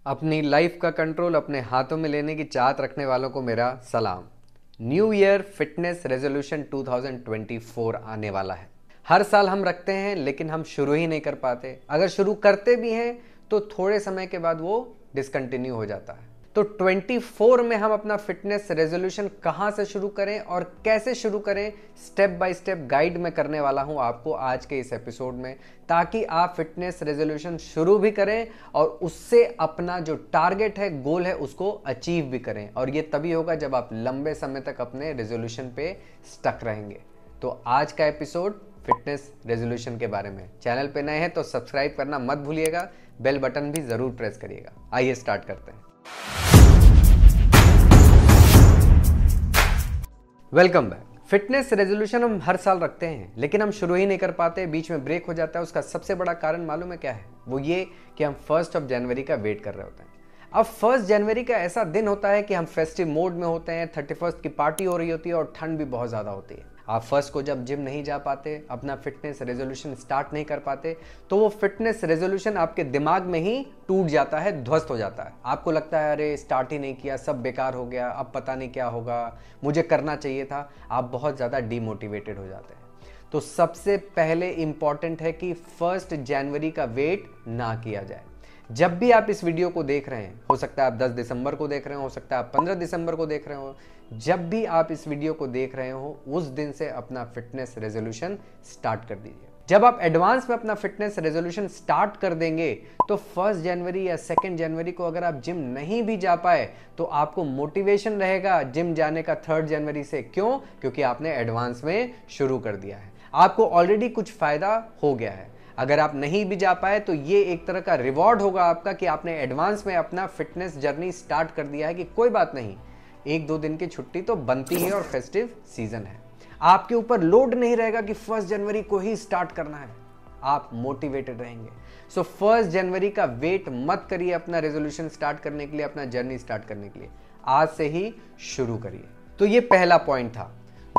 अपनी लाइफ का कंट्रोल अपने हाथों में लेने की चाहत रखने वालों को मेरा सलाम। न्यू ईयर फिटनेस रेजोल्यूशन 2024 आने वाला है। हर साल हम रखते हैं लेकिन हम शुरू ही नहीं कर पाते। अगर शुरू करते भी हैं तो थोड़े समय के बाद वो डिसकंटिन्यू हो जाता है। तो 24 में हम अपना फिटनेस रेजोल्यूशन कहां से शुरू करें और कैसे शुरू करें, स्टेप बाय स्टेप गाइड मैं करने वाला हूं आपको आज के इस एपिसोड में, ताकि आप फिटनेस रेजोल्यूशन शुरू भी करें और उससे अपना जो टारगेट है, गोल है, उसको अचीव भी करें। और ये तभी होगा जब आप लंबे समय तक अपने रेजोल्यूशन पे स्टक रहेंगे। तो आज का एपिसोड फिटनेस रेजोल्यूशन के बारे में। चैनल पे नए हैं तो सब्सक्राइब करना मत भूलिएगा, बेल बटन भी जरूर प्रेस करिएगा। आइए स्टार्ट करते हैं। Welcome back. फिटनेस रेजोल्यूशन हम हर साल रखते हैं लेकिन हम शुरू ही नहीं कर पाते, बीच में ब्रेक हो जाता है। उसका सबसे बड़ा कारण मालूम है क्या है? वो ये कि हम 1 जनवरी का वेट कर रहे होते हैं। अब 1 जनवरी का ऐसा दिन होता है कि हम फेस्टिव मोड में होते हैं, 31 की पार्टी हो रही होती है और ठंड भी बहुत ज़्यादा होती है। आप 1 को जब जिम नहीं जा पाते, अपना फिटनेस रेजोल्यूशन स्टार्ट नहीं कर पाते, तो वो फिटनेस रेजोल्यूशन आपके दिमाग में ही टूट जाता है, ध्वस्त हो जाता है। आपको लगता है अरे स्टार्ट ही नहीं किया, सब बेकार हो गया, अब पता नहीं क्या होगा, मुझे करना चाहिए था। आप बहुत ज़्यादा डीमोटिवेटेड हो जाते हैं। तो सबसे पहले इंपॉर्टेंट है कि 1 जनवरी का वेट ना किया जाए। जब भी आप इस वीडियो को देख रहे हैं, हो सकता है आप 10 दिसंबर को देख रहे हो सकता है आप 15 दिसंबर को देख रहे हो, जब भी आप इस वीडियो को देख रहे हो उस दिन से अपना फिटनेस रेजोल्यूशन स्टार्ट कर दीजिए। जब आप एडवांस में अपना फिटनेस रेजोल्यूशन स्टार्ट कर देंगे तो 1 जनवरी या 2 जनवरी को अगर आप जिम नहीं भी जा पाए तो आपको मोटिवेशन रहेगा जिम जाने का 3 जनवरी से। क्यों? क्योंकि आपने एडवांस में शुरू कर दिया है, आपको ऑलरेडी कुछ फायदा हो गया है। अगर आप नहीं भी जा पाए तो ये एक तरह का रिवॉर्ड होगा आपका कि आपने एडवांस में अपना फिटनेस जर्नी स्टार्ट कर दिया है कि कोई बात नहीं, 1-2 दिन की छुट्टी तो बनती है और फेस्टिव सीजन है। आपके ऊपर लोड नहीं रहेगा कि 1 जनवरी को ही स्टार्ट करना है, आप मोटिवेटेड रहेंगे। सो 1 जनवरी का वेट मत करिए अपना रेजोल्यूशन स्टार्ट करने के लिए, अपना जर्नी स्टार्ट करने के लिए आज से ही शुरू करिए। तो ये पहला पॉइंट था।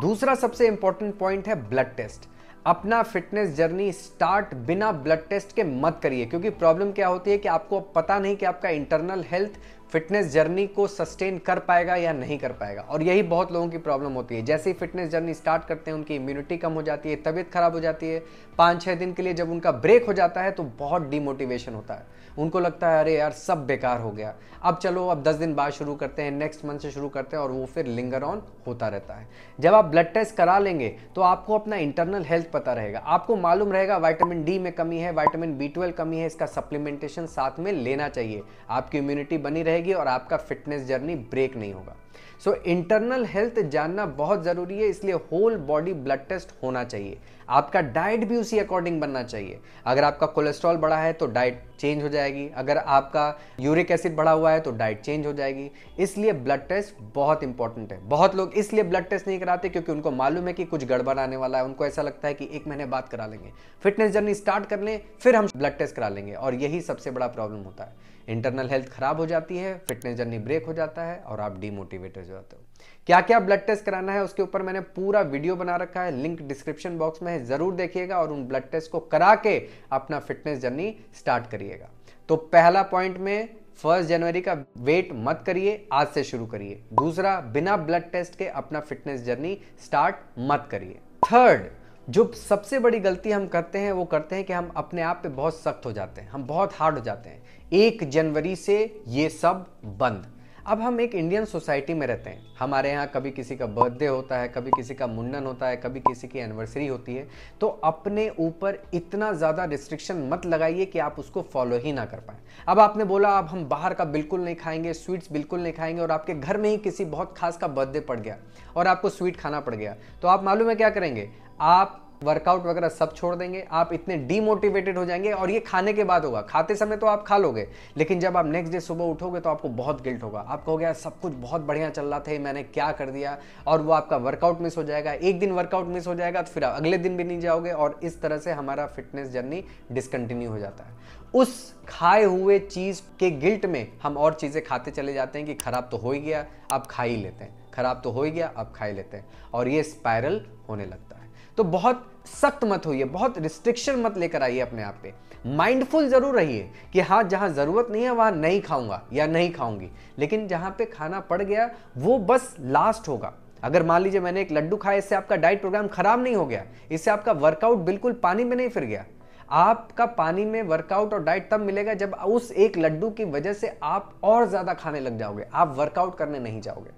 दूसरा सबसे इंपॉर्टेंट पॉइंट है ब्लड टेस्ट। अपना फिटनेस जर्नी स्टार्ट बिना ब्लड टेस्ट के मत करिए, क्योंकि प्रॉब्लम क्या होती है कि आपको पता नहीं कि आपका इंटरनल हेल्थ फिटनेस जर्नी को सस्टेन कर पाएगा या नहीं कर पाएगा। और यही बहुत लोगों की प्रॉब्लम होती है। जैसे ही फिटनेस जर्नी स्टार्ट करते हैं उनकी इम्यूनिटी कम हो जाती है, तबीयत खराब हो जाती है। 5-6 दिन के लिए जब उनका ब्रेक हो जाता है तो बहुत डिमोटिवेशन होता है। उनको लगता है अरे यार सब बेकार हो गया, अब चलो अब 10 दिन बाद शुरू करते हैं, नेक्स्ट मंथ से शुरू करते हैं, और वो फिर लिंगर ऑन होता रहता है। जब आप ब्लड टेस्ट करा लेंगे तो आपको अपना इंटरनल हेल्थ पता रहेगा, आपको मालूम रहेगा विटामिन डी में कमी है, विटामिन B12 कमी है, इसका सप्लीमेंटेशन साथ में लेना चाहिए। आपकी इम्यूनिटी बनी रहेगी और आपका फिटनेस जर्नी ब्रेक नहीं होगा। सो इंटरनल हेल्थ जानना बहुत जरूरी है, इसलिए होल बॉडी ब्लड टेस्ट होना चाहिए। आपका डाइट भी उसी अकॉर्डिंग बनना चाहिए। अगर आपका कोलेस्ट्रॉल बढ़ा है तो डाइट चेंज हो जाएगी, अगर आपका यूरिक एसिड बढ़ा हुआ है तो डाइट चेंज हो जाएगी। इसलिए ब्लड टेस्ट बहुत इंपॉर्टेंट है। बहुत लोग इसलिए ब्लड टेस्ट नहीं कराते क्योंकि उनको मालूम है कि कुछ गड़बड़ आने वाला है। उनको ऐसा लगता है कि 1 महीने बाद करा लेंगे, फिटनेस जर्नी स्टार्ट कर लें, फिर हम ब्लड टेस्ट करा लेंगे। और यही सबसे बड़ा प्रॉब्लम होता है। इंटरनल हेल्थ खराब हो जाती है, फिटनेस जर्नी ब्रेक हो जाता है और आप डीमोटिवेटेड हो जाते हो। क्या क्या ब्लड टेस्ट कराना है उसके ऊपर मैंने पूरा वीडियो बना रखा है, लिंक डिस्क्रिप्शन बॉक्स में है, जरूर देखिएगा और उन ब्लड टेस्ट को करा के अपना फिटनेस जर्नी स्टार्ट करिएगा। तो पहला पॉइंट में 1 जनवरी का वेट मत करिए, आज से शुरू करिए। दूसरा, बिना ब्लड टेस्ट के अपना फिटनेस जर्नी स्टार्ट मत करिए। थर्ड, जो सबसे बड़ी गलती हम करते हैं वो करते हैं कि हम अपने आप पे बहुत सख्त हो जाते हैं, हम बहुत हार्ड हो जाते हैं। 1 जनवरी से ये सब बंद। अब हम एक इंडियन सोसाइटी में रहते हैं, हमारे यहाँ कभी किसी का बर्थडे होता है, कभी किसी का मुंडन होता है, कभी किसी की एनिवर्सरी होती है। तो अपने ऊपर इतना ज़्यादा रिस्ट्रिक्शन मत लगाइए कि आप उसको फॉलो ही ना कर पाए। अब आपने बोला अब हम बाहर का बिल्कुल नहीं खाएंगे, स्वीट्स बिल्कुल नहीं खाएंगे, और आपके घर में ही किसी बहुत खास का बर्थडे पड़ गया और आपको स्वीट खाना पड़ गया, तो आप मालूम है क्या करेंगे? आप वर्कआउट वगैरह सब छोड़ देंगे, आप इतने डीमोटिवेटेड हो जाएंगे। और ये खाने के बाद होगा, खाते समय तो आप खा लोगे, लेकिन जब आप नेक्स्ट डे सुबह उठोगे तो आपको बहुत गिल्ट होगा। आपको हो गया सब कुछ बहुत बढ़िया चल रहा था, मैंने क्या कर दिया, और वो आपका वर्कआउट मिस हो जाएगा। एक दिन वर्कआउट मिस हो जाएगा तो फिर अगले दिन भी नहीं जाओगे, और इस तरह से हमारा फिटनेस जर्नी डिसकंटिन्यू हो जाता है। उस खाए हुए चीज के गिल्ट में हम और चीजें खाते चले जाते हैं कि खराब तो हो ही गया, अब खा ही लेते हैं, खराब तो हो ही गया, अब खा ही लेते हैं, और ये स्पाइरल होने लगता है। तो बहुत सख्त मत होइए, बहुत रिस्ट्रिक्शन मत लेकर आइए अपने आप पे। माइंडफुल जरूर रहिए कि हाँ, जहां जरूरत नहीं है वहां नहीं खाऊंगा या नहीं खाऊंगी, लेकिन जहां पे खाना पड़ गया वो बस लास्ट होगा। अगर मान लीजिए मैंने एक लड्डू खाया, इससे आपका डाइट प्रोग्राम खराब नहीं हो गया, इससे आपका वर्कआउट बिल्कुल पानी में नहीं फिर गया। आपका पानी में वर्कआउट और डाइट तब मिलेगा जब उस एक लड्डू की वजह से आप और ज्यादा खाने लग जाओगे, आप वर्कआउट करने नहीं जाओगे।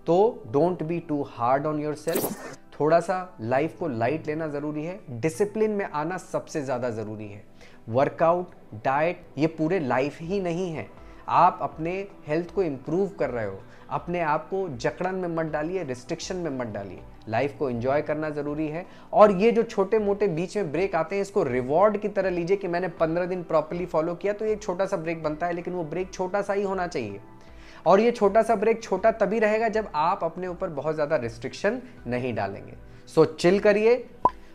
तो don't be too hard on yourself, थोड़ा सा लाइफ को लाइट लेना जरूरी है, डिसिप्लिन में आना सबसे ज्यादा जरूरी है। वर्कआउट, डाइट ये पूरे लाइफ ही नहीं है। आप अपने हेल्थ को इंप्रूव कर रहे हो, अपने आप को जकड़न में मत डालिए, रिस्ट्रिक्शन में मत डालिए। लाइफ को एंजॉय करना जरूरी है। और ये जो छोटे मोटे बीच में ब्रेक आते हैं, इसको रिवॉर्ड की तरह लीजिए कि मैंने 15 दिन प्रॉपर्ली फॉलो किया तो ये एक छोटा सा ब्रेक बनता है, लेकिन वो ब्रेक छोटा सा ही होना चाहिए। और ये छोटा सा ब्रेक छोटा तभी रहेगा जब आप अपने ऊपर बहुत ज्यादा रिस्ट्रिक्शन नहीं डालेंगे। सो चिल करिए।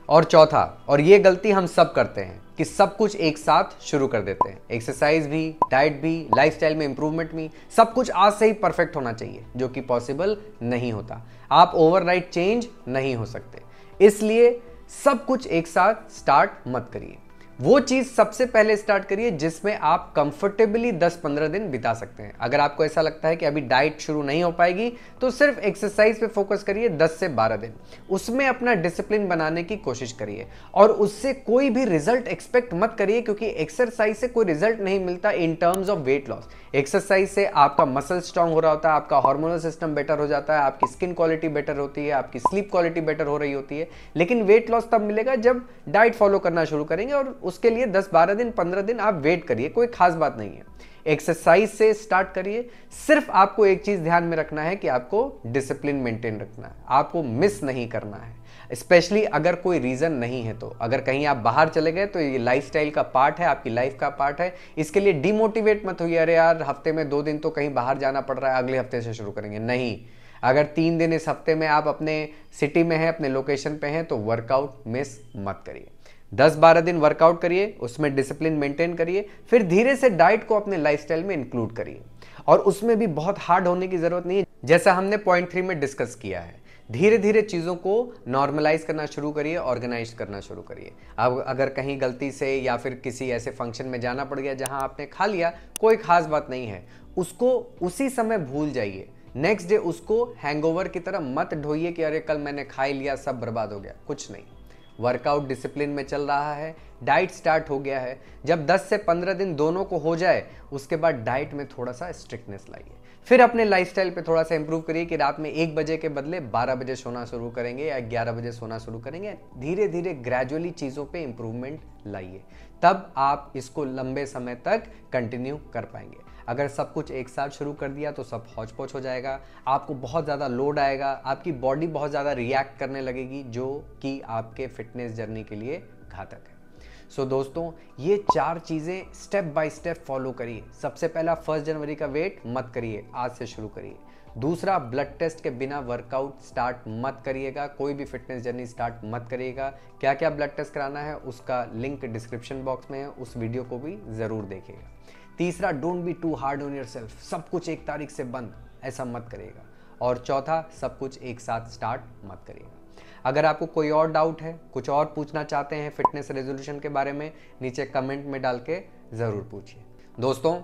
और चौथा, और ये गलती हम सब करते हैं कि सब कुछ एक साथ शुरू कर देते हैं, एक्सरसाइज भी, डाइट भी, लाइफस्टाइल में इंप्रूवमेंट भी, सब कुछ आज से ही परफेक्ट होना चाहिए, जो कि पॉसिबल नहीं होता। आप ओवरनाइट चेंज नहीं हो सकते, इसलिए सब कुछ एक साथ स्टार्ट मत करिए। वो चीज सबसे पहले स्टार्ट करिए जिसमें आप कंफर्टेबली 10-15 दिन बिता सकते हैं। अगर आपको ऐसा लगता है कि अभी डाइट शुरू नहीं हो पाएगी तो सिर्फ एक्सरसाइज पे फोकस करिए 10 से 12 दिन, उसमें अपना डिसिप्लिन बनाने की कोशिश करिए। और उससे कोई भी रिजल्ट एक्सपेक्ट मत करिए, क्योंकि एक्सरसाइज से कोई रिजल्ट नहीं मिलता in terms of weight loss. Exercise से आपका मसल स्ट्रांग हो रहा होता है, आपका हार्मोनल सिस्टम बेटर हो जाता है, आपकी स्किन क्वालिटी बेटर होती है, आपकी स्लीप क्वालिटी बेटर हो रही होती है। लेकिन वेट लॉस तब मिलेगा जब डाइट फॉलो करना शुरू करेंगे, और उसके लिए 10-12 दिन 15 दिन आप वेट करिए, कोई खास बात नहीं है। एक्सरसाइज से स्टार्ट करिए। सिर्फ आपको एक चीज ध्यान में रखना है कि आपको डिसिप्लिन मेंटेन रखना है, आपको मिस नहीं करना है, स्पेशली अगर कोई रीजन नहीं है तो। अगर कहीं आप बाहर चले गए तो ये लाइफस्टाइल का पार्ट है, आपकी लाइफ का पार्ट है। इसके लिए डिमोटिवेट मत होइए, अरे यार हफ्ते में 2 दिन तो कहीं बाहर जाना पड़ रहा है, अगले हफ्ते से शुरू करेंगे। नहीं, अगर 3 दिन इस हफ्ते में आप अपने सिटी में हैं, अपने लोकेशन पे हैं, तो वर्कआउट मिस मत करिए। 10-12 दिन वर्कआउट करिए, उसमें डिसिप्लिन मेंटेन करिए, फिर धीरे से डाइट को अपने लाइफस्टाइल में इंक्लूड करिए। और उसमें भी बहुत हार्ड होने की जरूरत नहीं है, जैसा हमने पॉइंट 3 में डिस्कस किया है। धीरे धीरे चीज़ों को नॉर्मलाइज करना शुरू करिए, ऑर्गेनाइज करना शुरू करिए। अब अगर कहीं गलती से या फिर किसी ऐसे फंक्शन में जाना पड़ गया जहां आपने खा लिया, कोई खास बात नहीं है, उसको उसी समय भूल जाइए। नेक्स्ट डे उसको हैंगओवर की तरह मत ढोइए कि अरे कल मैंने खा ही लिया, सब बर्बाद हो गया। कुछ नहीं, वर्कआउट डिसिप्लिन में चल रहा है, डाइट स्टार्ट हो गया है। जब 10 से 15 दिन दोनों को हो जाए, उसके बाद डाइट में थोड़ा सा स्ट्रिक्टनेस लाइए। फिर अपने लाइफस्टाइल पे थोड़ा सा इंप्रूव करिए कि रात में 1 बजे के बदले 12 बजे सोना शुरू करेंगे या 11 बजे सोना शुरू करेंगे। धीरे धीरे ग्रेजुअली चीज़ों पे इंप्रूवमेंट लाइए, तब आप इसको लंबे समय तक कंटिन्यू कर पाएंगे। अगर सब कुछ एक साथ शुरू कर दिया तो सब हौच पौच हो जाएगा, आपको बहुत ज़्यादा लोड आएगा, आपकी बॉडी बहुत ज़्यादा रिएक्ट करने लगेगी, जो कि आपके फिटनेस जर्नी के लिए घातक है। सो दोस्तों, ये 4 चीज़ें स्टेप बाय स्टेप फॉलो करिए। सबसे पहला, 1 जनवरी का वेट मत करिए, आज से शुरू करिए। दूसरा, ब्लड टेस्ट के बिना वर्कआउट स्टार्ट मत करिएगा, कोई भी फिटनेस जर्नी स्टार्ट मत करिएगा। क्या क्या ब्लड टेस्ट कराना है उसका लिंक डिस्क्रिप्शन बॉक्स में है, उस वीडियो को भी ज़रूर देखिएगा। तीसरा, don't be too hard on yourself, सब कुछ 1 तारीख से बंद, ऐसा मत करिएगा। और चौथा, सब कुछ एक साथ स्टार्ट मत करिएगा। अगर आपको कोई और डाउट है, कुछ और पूछना चाहते हैं फिटनेस रेजोल्यूशन के बारे में, नीचे कमेंट में डाल के ज़रूर पूछिए। दोस्तों,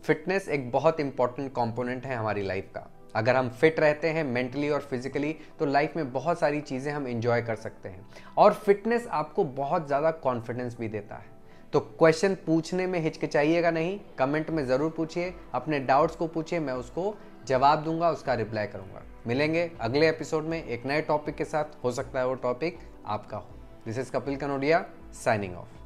फिटनेस एक बहुत इंपॉर्टेंट कंपोनेंट है हमारी लाइफ का। अगर हम फिट रहते हैं मेंटली और फिजिकली, तो लाइफ में बहुत सारी चीज़ें हम एंजॉय कर सकते हैं। और फिटनेस आपको बहुत ज़्यादा कॉन्फिडेंस भी देता है। तो क्वेश्चन पूछने में हिचकिचाइएगा नहीं, कमेंट में ज़रूर पूछिए, अपने डाउट्स को पूछिए, मैं उसको जवाब दूंगा, उसका रिप्लाई करूंगा। मिलेंगे अगले एपिसोड में एक नए टॉपिक के साथ, हो सकता है वो टॉपिक आपका हो। This is Kapil Kanodia, signing off.